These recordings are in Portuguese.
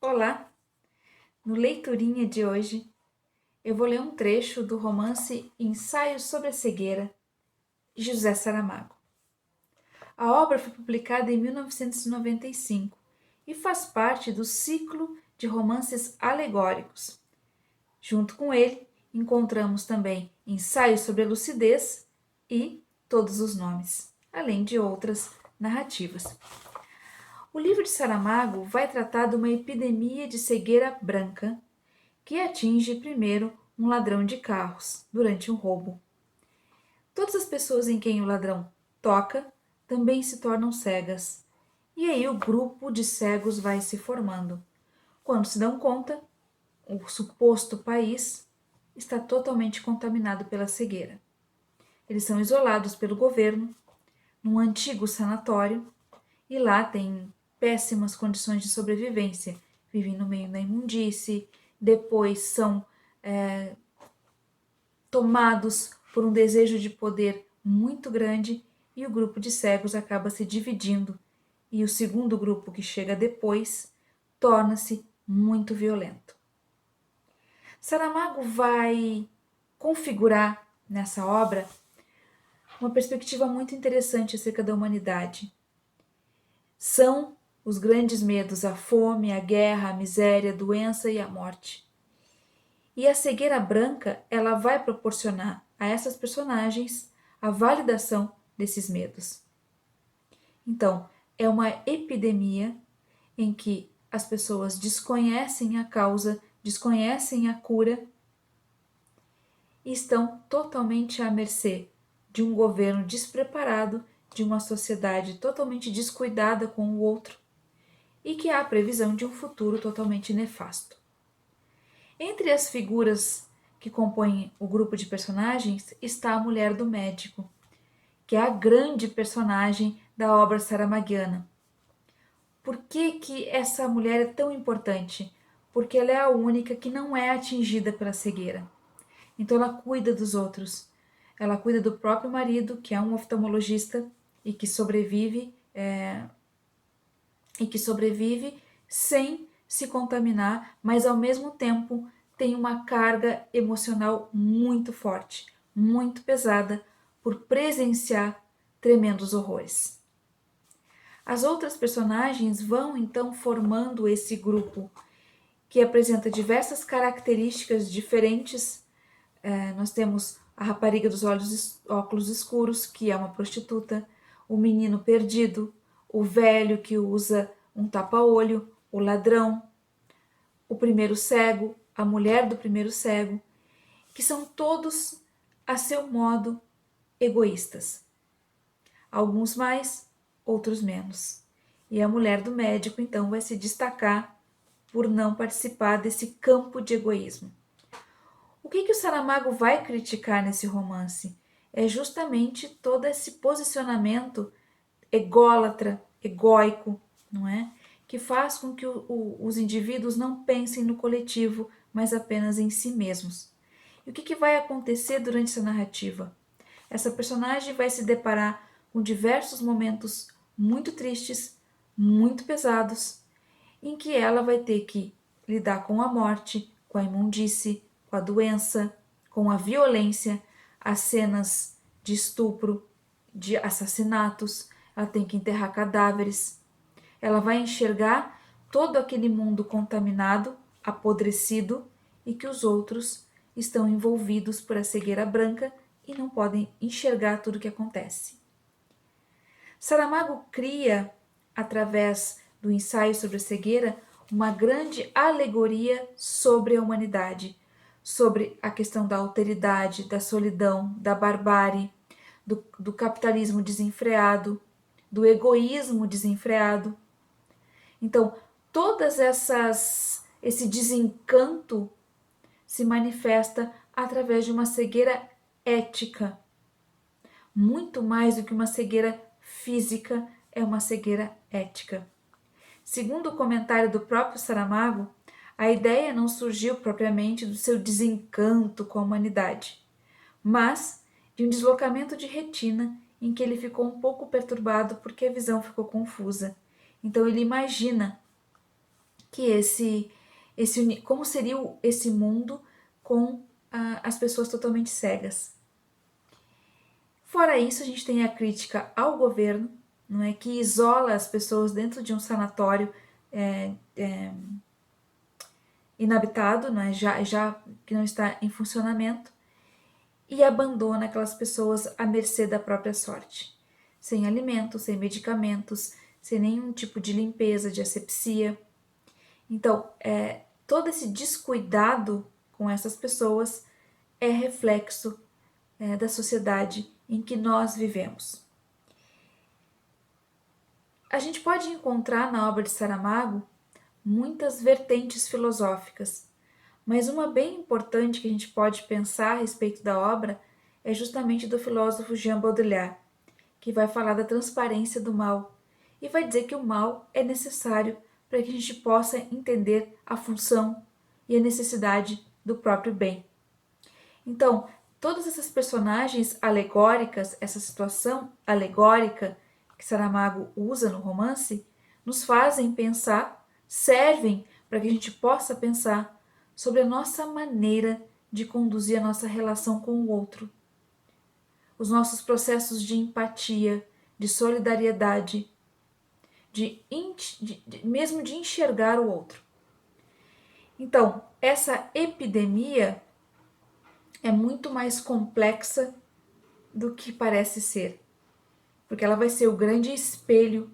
Olá! No Leiturinha de hoje, eu vou ler um trecho do romance Ensaio sobre a Cegueira, de José Saramago. A obra foi publicada em 1995 e faz parte do ciclo de romances alegóricos. Junto com ele, encontramos também Ensaio sobre a Lucidez e Todos os Nomes, além de outras narrativas. O livro de Saramago vai tratar de uma epidemia de cegueira branca que atinge primeiro um ladrão de carros durante um roubo. Todas as pessoas em quem o ladrão toca também se tornam cegas, e aí o grupo de cegos vai se formando. Quando se dão conta, o suposto país está totalmente contaminado pela cegueira. Eles são isolados pelo governo num antigo sanatório e lá tem péssimas condições de sobrevivência. Vivem no meio da imundície, depois são tomados por um desejo de poder muito grande e o grupo de cegos acaba se dividindo. E o segundo grupo, que chega depois, torna-se muito violento. Saramago vai configurar nessa obra uma perspectiva muito interessante acerca da humanidade. São os grandes medos: a fome, a guerra, a miséria, a doença e a morte. E a cegueira branca, ela vai proporcionar a essas personagens a validação desses medos. Então, é uma epidemia em que as pessoas desconhecem a causa, desconhecem a cura e estão totalmente à mercê de um governo despreparado, de uma sociedade totalmente descuidada com o outro e que há a previsão de um futuro totalmente nefasto. Entre as figuras que compõem o grupo de personagens está a mulher do médico, que é a grande personagem da obra saramaguiana. Por que essa mulher é tão importante? Porque ela é a única que não é atingida pela cegueira. Então ela cuida dos outros. Ela cuida do próprio marido, que é um oftalmologista e que sobrevive sem se contaminar, mas ao mesmo tempo tem uma carga emocional muito forte, muito pesada, por presenciar tremendos horrores. As outras personagens vão então formando esse grupo que apresenta diversas características diferentes. Nós temos a rapariga dos óculos escuros, que é uma prostituta, o menino perdido, o velho que usa um tapa-olho, o ladrão, o primeiro cego, a mulher do primeiro cego, que são todos, a seu modo, egoístas. Alguns mais, outros menos. E a mulher do médico, então, vai se destacar por não participar desse campo de egoísmo. O que o Saramago vai criticar nesse romance? É justamente todo esse posicionamento ególatra, egóico, não é? Que faz com que os indivíduos não pensem no coletivo, mas apenas em si mesmos. E o que vai acontecer durante essa narrativa? Essa personagem vai se deparar com diversos momentos muito tristes, muito pesados, em que ela vai ter que lidar com a morte, com a imundície, com a doença, com a violência, as cenas de estupro, de assassinatos, ela tem que enterrar cadáveres. Ela vai enxergar todo aquele mundo contaminado, apodrecido e que os outros estão envolvidos por a cegueira branca e não podem enxergar tudo o que acontece. Saramago cria, através do ensaio sobre a cegueira, uma grande alegoria sobre a humanidade, sobre a questão da alteridade, da solidão, da barbárie, do capitalismo desenfreado, do egoísmo desenfreado. Então, esse desencanto se manifesta através de uma cegueira ética. Muito mais do que uma cegueira física, é uma cegueira ética. Segundo o comentário do próprio Saramago, a ideia não surgiu propriamente do seu desencanto com a humanidade, mas de um deslocamento de retina em que ele ficou um pouco perturbado porque a visão ficou confusa. Então ele imagina que como seria esse mundo com as pessoas totalmente cegas. Fora isso, a gente tem a crítica ao governo, não é, que isola as pessoas dentro de um sanatório inabitado, não é, já que não está em funcionamento, e abandona aquelas pessoas à mercê da própria sorte, sem alimento, sem medicamentos, sem nenhum tipo de limpeza, de asepsia. Então, todo esse descuidado com essas pessoas é reflexo da sociedade em que nós vivemos. A gente pode encontrar na obra de Saramago muitas vertentes filosóficas, mas uma bem importante que a gente pode pensar a respeito da obra é justamente do filósofo Jean Baudrillard, que vai falar da transparência do mal e vai dizer que o mal é necessário para que a gente possa entender a função e a necessidade do próprio bem. Então, todas essas personagens alegóricas, essa situação alegórica que Saramago usa no romance, nos fazem pensar, servem para que a gente possa pensar sobre a nossa maneira de conduzir a nossa relação com o outro. Os nossos processos de empatia, de solidariedade, mesmo de enxergar o outro. Então, essa epidemia é muito mais complexa do que parece ser, porque ela vai ser o grande espelho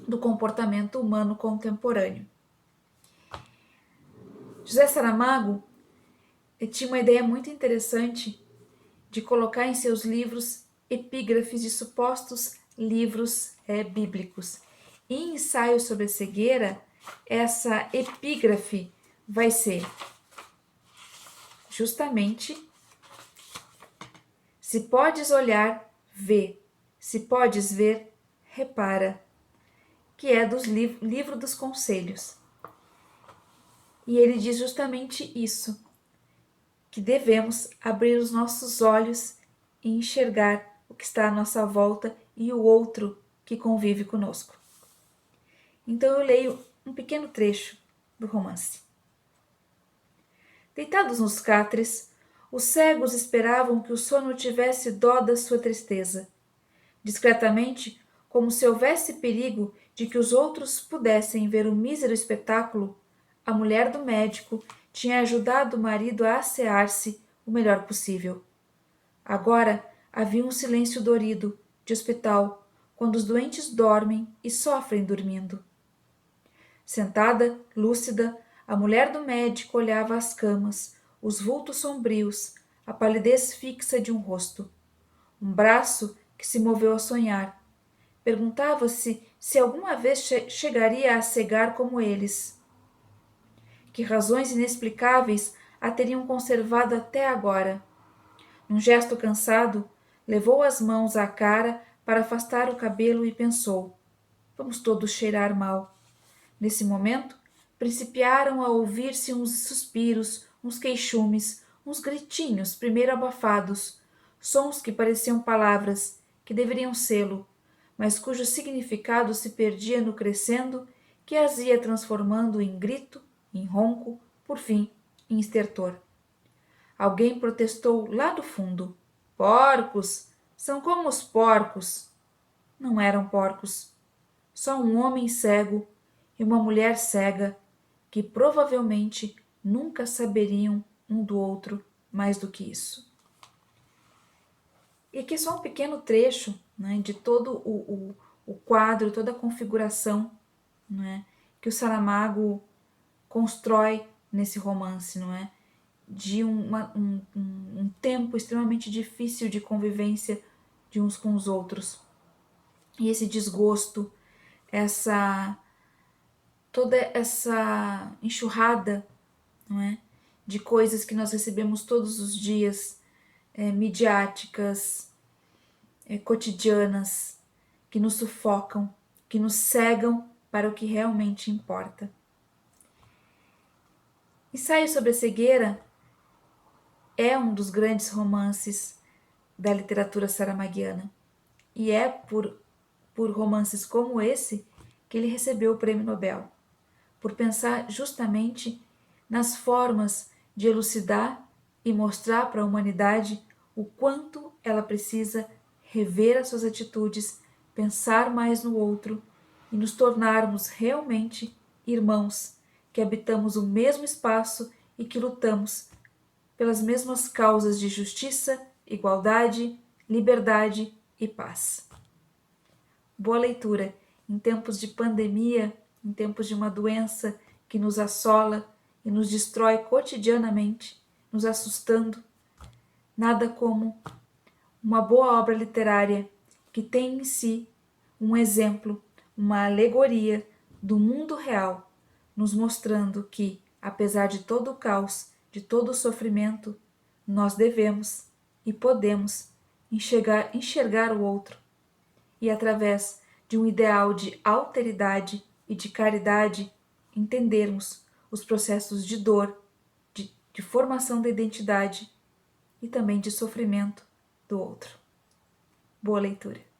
do comportamento humano contemporâneo. José Saramago tinha uma ideia muito interessante de colocar em seus livros epígrafes de supostos livros bíblicos. E em Ensaio sobre a Cegueira, essa epígrafe vai ser justamente: se podes olhar, vê; se podes ver, repara, que é dos livro dos Conselhos. E ele diz justamente isso, que devemos abrir os nossos olhos e enxergar o que está à nossa volta e o outro que convive conosco. Então eu leio um pequeno trecho do romance. Deitados nos catres, os cegos esperavam que o sono tivesse dó da sua tristeza. Discretamente, como se houvesse perigo de que os outros pudessem ver o mísero espetáculo, a mulher do médico tinha ajudado o marido a assear-se o melhor possível. Agora havia um silêncio dorido, de hospital, quando os doentes dormem e sofrem dormindo. Sentada, lúcida, a mulher do médico olhava as camas, os vultos sombrios, a palidez fixa de um rosto. Um braço que se moveu a sonhar. Perguntava-se se alguma vez chegaria a cegar como eles. Que razões inexplicáveis a teriam conservado até agora. Num gesto cansado, levou as mãos à cara para afastar o cabelo e pensou: vamos todos cheirar mal. Nesse momento, principiaram a ouvir-se uns suspiros, uns queixumes, uns gritinhos, primeiro abafados, sons que pareciam palavras, que deveriam sê-lo, mas cujo significado se perdia no crescendo que as ia transformando em grito, em ronco, por fim, em estertor. Alguém protestou lá do fundo: porcos! São como os porcos! Não eram porcos. Só um homem cego e uma mulher cega, que provavelmente nunca saberiam um do outro mais do que isso. E aqui é só um pequeno trecho, né, de todo o quadro, toda a configuração, né, que o Saramago constrói nesse romance, não é? De um tempo extremamente difícil de convivência de uns com os outros. E esse desgosto, toda essa enxurrada, não é, de coisas que nós recebemos todos os dias, midiáticas, cotidianas, que nos sufocam, que nos cegam para o que realmente importa. Ensaio sobre a Cegueira é um dos grandes romances da literatura saramaguiana, e é por romances como esse que ele recebeu o Prêmio Nobel, por pensar justamente nas formas de elucidar e mostrar para a humanidade o quanto ela precisa rever as suas atitudes, pensar mais no outro e nos tornarmos realmente irmãos, que habitamos o mesmo espaço e que lutamos pelas mesmas causas de justiça, igualdade, liberdade e paz. Boa leitura em tempos de pandemia, em tempos de uma doença que nos assola e nos destrói cotidianamente, nos assustando. Nada como uma boa obra literária que tem em si um exemplo, uma alegoria do mundo real, nos mostrando que, apesar de todo o caos, de todo o sofrimento, nós devemos e podemos enxergar o outro e, através de um ideal de alteridade e de caridade, entendermos os processos de dor, de formação da identidade e também de sofrimento do outro. Boa leitura!